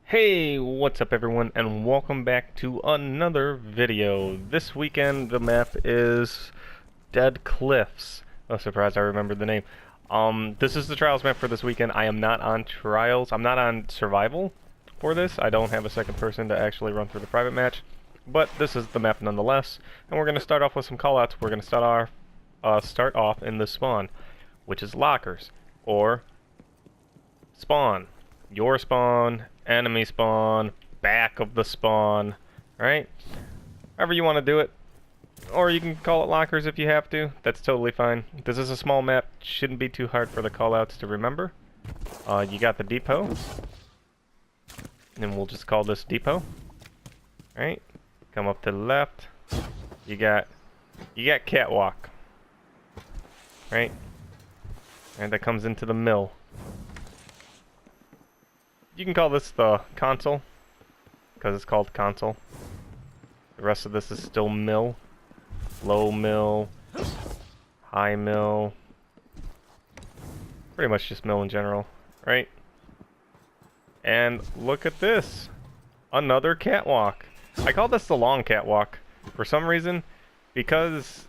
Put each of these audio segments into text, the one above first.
Hey, what's up everyone, and welcome back to another video. This weekend the map is Dead Cliffs. No surprise, I remembered the name. This is the Trials map for this weekend. I am not on Trials. I'm not on Survival for this. I don't have a second person to actually run through the private match. But this is the map nonetheless. And we're going to start off with some callouts. We're going to start off in the spawn, which is lockers, or spawn. Your spawn, enemy spawn, back of the spawn, right? However you want to do it. Or you can call it lockers if you have to. That's totally fine. This is a small map. Shouldn't be too hard for the callouts to remember. You got the depot. And we'll just call this depot. Right? Come up to the left. You got catwalk. Right? And that comes into the mill. You can call this the console, because it's called console. The rest of this is still mill. Low mill, high mill. Pretty much just mill in general, right? And look at this. Another catwalk. I call this the long catwalk for some reason, because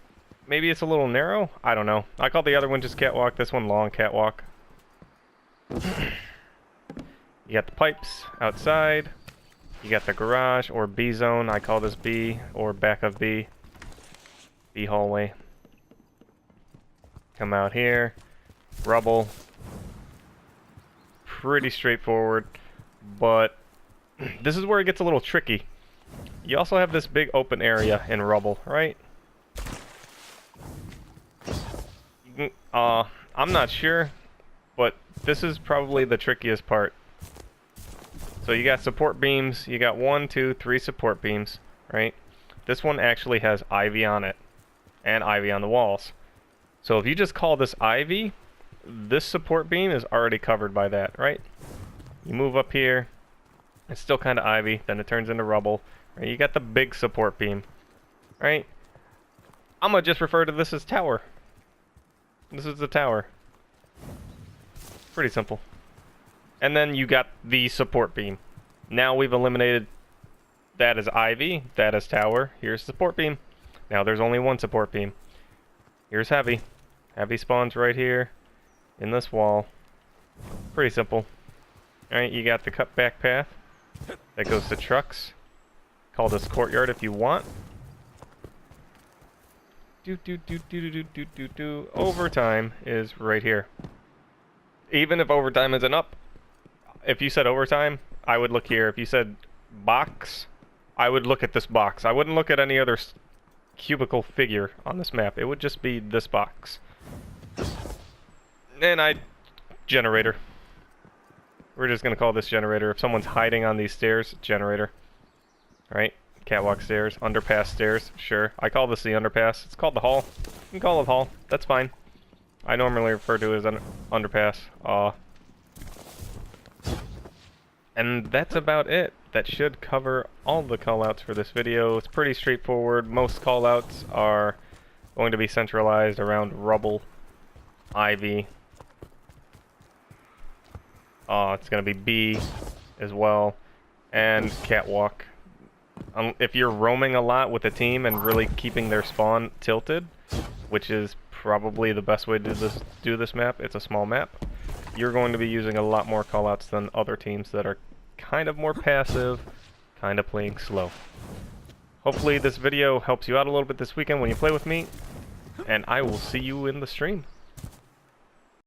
maybe it's a little narrow? I don't know. I call the other one just catwalk, this one long catwalk. You got the pipes outside. You got the garage or B zone. I call this B, or back of B. B hallway. Come out here. Rubble. Pretty straightforward, but this is where it gets a little tricky. You also have this big open area in rubble, right? I'm not sure, but this is probably the trickiest part. So you got support beams, you got 1, 2, 3 support beams, right? This one actually has ivy on it, and ivy on the walls. So if you just call this ivy, this support beam is already covered by that, right? You move up here, it's still kind of ivy, then it turns into rubble. Right? You got the big support beam, right? I'm gonna just refer to this as tower. This is the tower. Pretty simple. And then you got the support beam. Now we've eliminated that as ivy, that as tower. Here's support beam. Now there's only one support beam. Here's heavy. Heavy spawns right here in this wall. Pretty simple. Alright, you got the cut back path that goes to trucks. Call this courtyard if you want. Overtime is right here. Even if overtime isn't up, if you said overtime, I would look here. If you said box, I would look at this box. I wouldn't look at any other cubicle figure on this map. It would just be this box. And generator. We're just going to call this generator. If someone's hiding on these stairs, generator. Right? Catwalk stairs, underpass stairs, sure. I call this the underpass. It's called the hall. You can call it hall. That's fine. I normally refer to it as an underpass. And that's about it. That should cover all the callouts for this video. It's pretty straightforward. Most callouts are going to be centralized around rubble, ivy. It's going to be B as well, and catwalk. If you're roaming a lot with a team and really keeping their spawn tilted, which is probably the best way to do this map, it's a small map, you're going to be using a lot more callouts than other teams that are kind of more passive, kind of playing slow. Hopefully this video helps you out a little bit this weekend when you play with me, and I will see you in the stream.